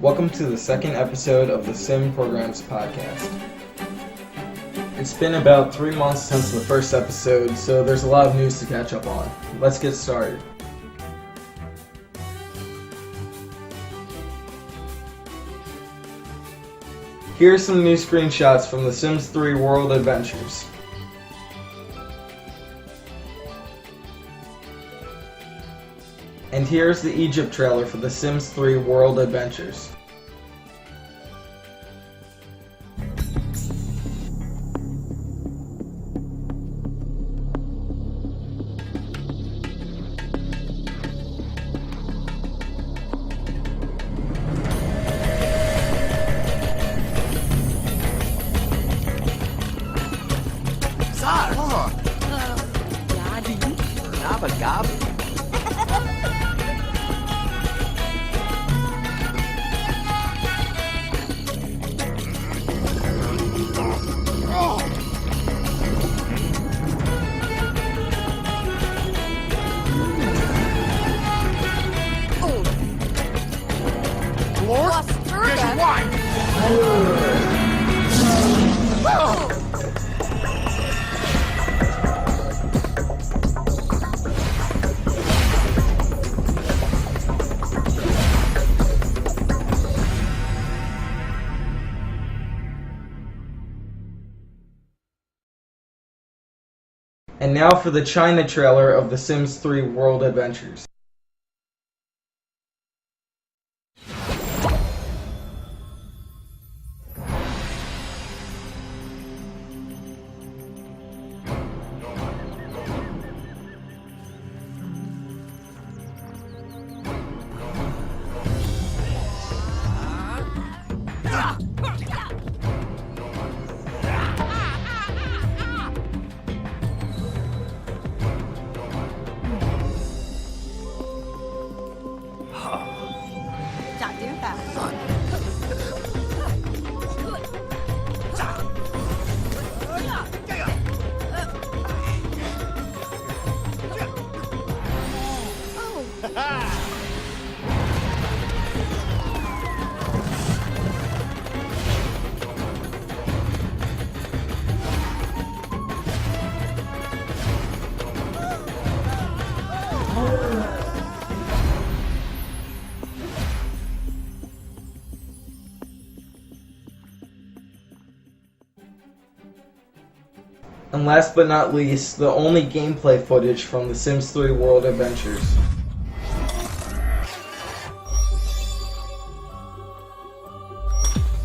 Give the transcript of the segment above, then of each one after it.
Welcome to the second episode of the SimPrograms podcast. It's been about 3 months since the first episode, so there's a lot of news to catch up on. Let's get started. Here are some new screenshots from The Sims 3 World Adventures. And here's the Egypt trailer for The Sims 3 World Adventures. And now for the China trailer of The Sims 3 World Adventures. And last but not least, the only gameplay footage from The Sims 3 World Adventures.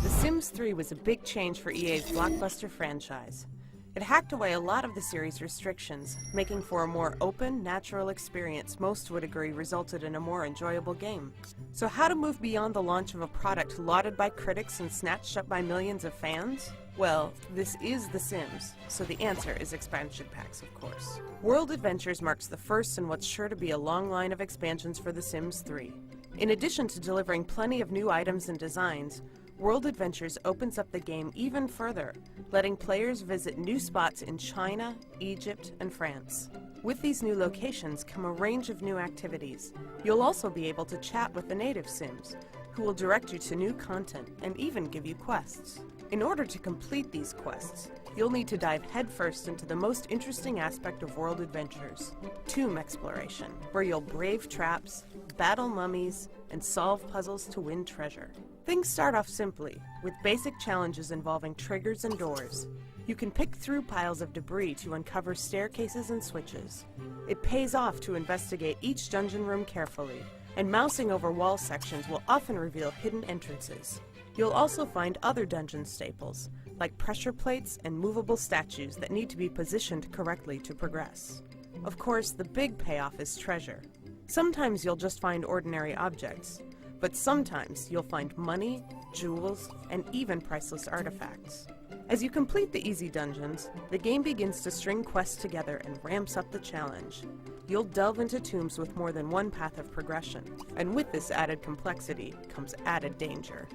The Sims 3 was a big change for EA's blockbuster franchise. It hacked away a lot of the series' restrictions, making for a more open, natural experience most would agree resulted in a more enjoyable game. So how to move beyond the launch of a product lauded by critics and snatched up by millions of fans? Well, this is The Sims, so the answer is expansion packs, of course. World Adventures marks the first in what's sure to be a long line of expansions for The Sims 3. In addition to delivering plenty of new items and designs, World Adventures opens up the game even further, letting players visit new spots in China, Egypt, and France. With these new locations come a range of new activities. You'll also be able to chat with the native Sims, who will direct you to new content and even give you quests. In order to complete these quests, you'll need to dive headfirst into the most interesting aspect of World Adventures, tomb exploration, where you'll brave traps, battle mummies, and solve puzzles to win treasure. Things start off simply, with basic challenges involving triggers and doors. You can pick through piles of debris to uncover staircases and switches. It pays off to investigate each dungeon room carefully, and mousing over wall sections will often reveal hidden entrances. You'll also find other dungeon staples, like pressure plates and movable statues that need to be positioned correctly to progress. Of course, the big payoff is treasure. Sometimes you'll just find ordinary objects, but sometimes you'll find money, jewels, and even priceless artifacts. As you complete the easy dungeons, the game begins to string quests together and ramps up the challenge. You'll delve into tombs with more than one path of progression, and with this added complexity comes added danger.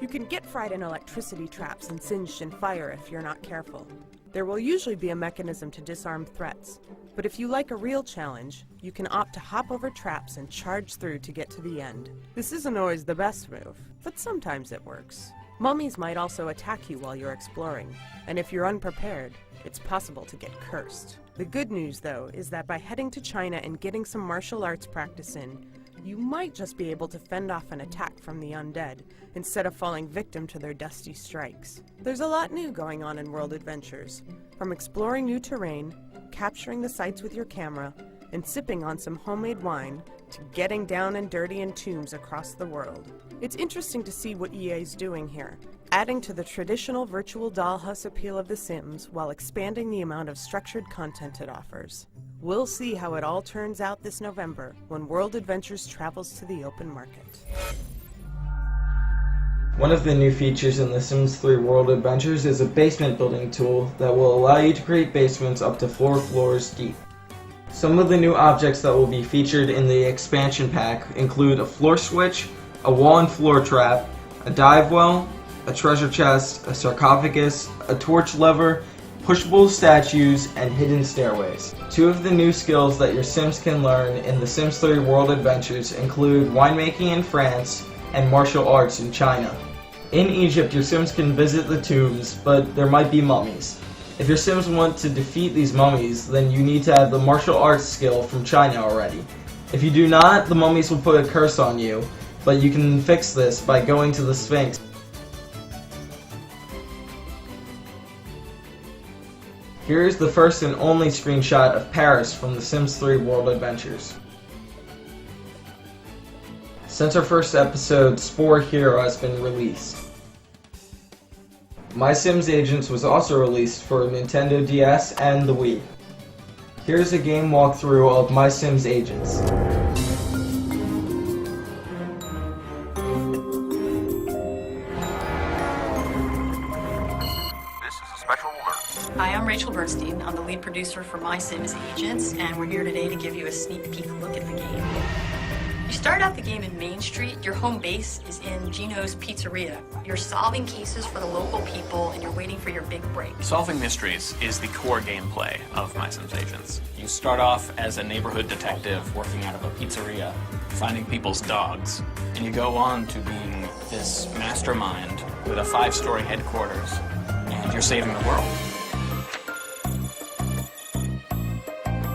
You can get fried in electricity traps and singed in fire if you're not careful. There will usually be a mechanism to disarm threats, but if you like a real challenge, you can opt to hop over traps and charge through to get to the end. This isn't always the best move, but sometimes it works. Mummies might also attack you while you're exploring, and if you're unprepared, it's possible to get cursed. The good news, though, is that by heading to China and getting some martial arts practice in, you might just be able to fend off an attack from the undead, instead of falling victim to their dusty strikes. There's a lot new going on in World Adventures, from exploring new terrain, capturing the sights with your camera, and sipping on some homemade wine, to getting down and dirty in tombs across the world. It's interesting to see what EA's doing here, adding to the traditional virtual dollhouse appeal of The Sims while expanding the amount of structured content it offers. We'll see how it all turns out this November when World Adventures travels to the open market. One of the new features in The Sims 3 World Adventures is a basement building tool that will allow you to create basements up to 4 floors deep. Some of the new objects that will be featured in the expansion pack include a floor switch, a wall and floor trap, a dive well, a treasure chest, a sarcophagus, a torch lever, pushable statues, and hidden stairways. Two of the new skills that your Sims can learn in The Sims 3 World Adventures include winemaking in France and martial arts in China. In Egypt, your Sims can visit the tombs, but there might be mummies. If your Sims want to defeat these mummies, then you need to have the martial arts skill from China already. If you do not, the mummies will put a curse on you, but you can fix this by going to the Sphinx. Here is the first and only screenshot of Paris from The Sims 3 World Adventures. Since our first episode, Spore Hero has been released. My Sims Agents was also released for Nintendo DS and the Wii. Here's a game walkthrough of My Sims Agents. Hi, I'm Rachel Bernstein. I'm the lead producer for My Sims Agents, and we're here today to give you a sneak peek look at the game. You start out the game in Main Street. Your home base is in Gino's Pizzeria. You're solving cases for the local people, and you're waiting for your big break. Solving mysteries is the core gameplay of My Sims Agents. You start off as a neighborhood detective working out of a pizzeria, finding people's dogs, and you go on to being this mastermind with a 5-story headquarters, and you're saving the world.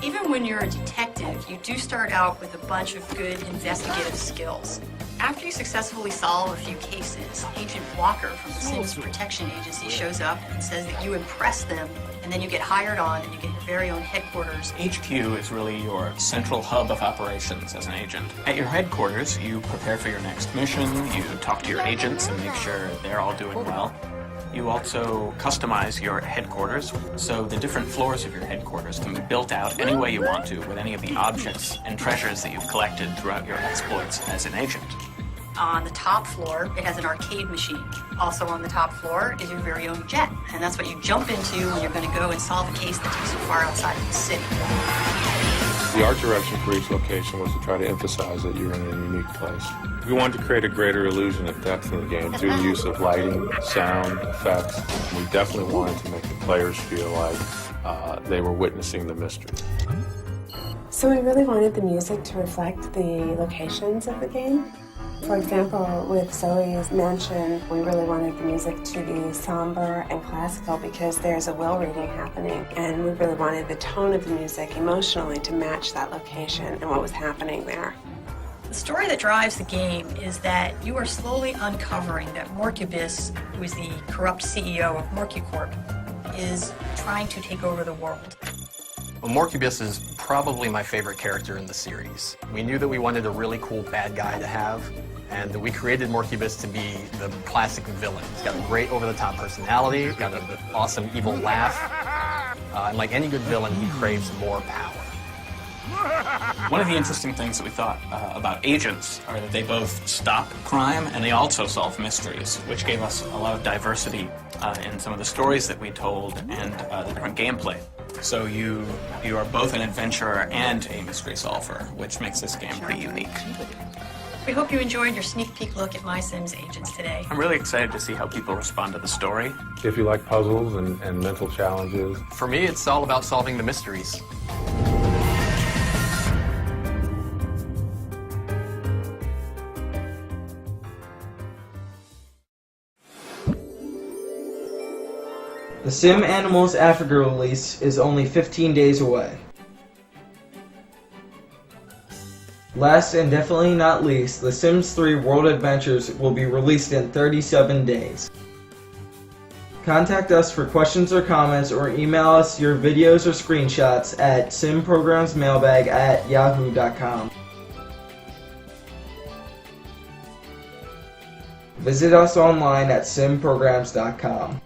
Even when you're a detective, you do start out with a bunch of good investigative skills. After you successfully solve a few cases, Agent Walker from the Sims Protection Agency shows up and says that you impress them, and then you get hired on and you get your very own headquarters. HQ is really your central hub of operations as an agent. At your headquarters, you prepare for your next mission, you talk to your agents and make sure they're all doing well. You also customize your headquarters, so the different floors of your headquarters can be built out any way you want to with any of the objects and treasures that you've collected throughout your exploits as an agent. On the top floor, it has an arcade machine. Also on the top floor is your very own jet, and that's what you jump into when you're going to go and solve a case that takes you far outside of the city. The art direction for each location was to try to emphasize that you're in a unique place. We wanted to create a greater illusion of depth in the game through the use of lighting, sound, effects. We definitely wanted to make the players feel like they were witnessing the mystery. So we really wanted the music to reflect the locations of the game. For example, with Zoe's mansion, we really wanted the music to be somber and classical because there's a will reading happening, and we really wanted the tone of the music emotionally to match that location and what was happening there. The story that drives the game is that you are slowly uncovering that Morcubus, who is the corrupt CEO of Morcucorp, is trying to take over the world. Well, Morcubus is probably my favorite character in the series. We knew that we wanted a really cool bad guy to have, and we created Morcubus to be the classic villain. He's got a great over-the-top personality, he's got an awesome evil laugh, and like any good villain, he craves more power. One of the interesting things that we thought about agents are that they both stop crime and they also solve mysteries, which gave us a lot of diversity in some of the stories that we told and the different gameplay. So you are both an adventurer and a mystery solver, which makes this game pretty unique. We hope you enjoyed your sneak peek look at My Sims Agents today. I'm really excited to see how people respond to the story. If you like puzzles and mental challenges, For me, it's all about solving the mysteries. The Sim Animals Africa release is only 15 days away. Last and definitely not least, The Sims 3 World Adventures will be released in 37 days. Contact us for questions or comments, or email us your videos or screenshots at simprogramsmailbag@yahoo.com. Visit us online at simprograms.com.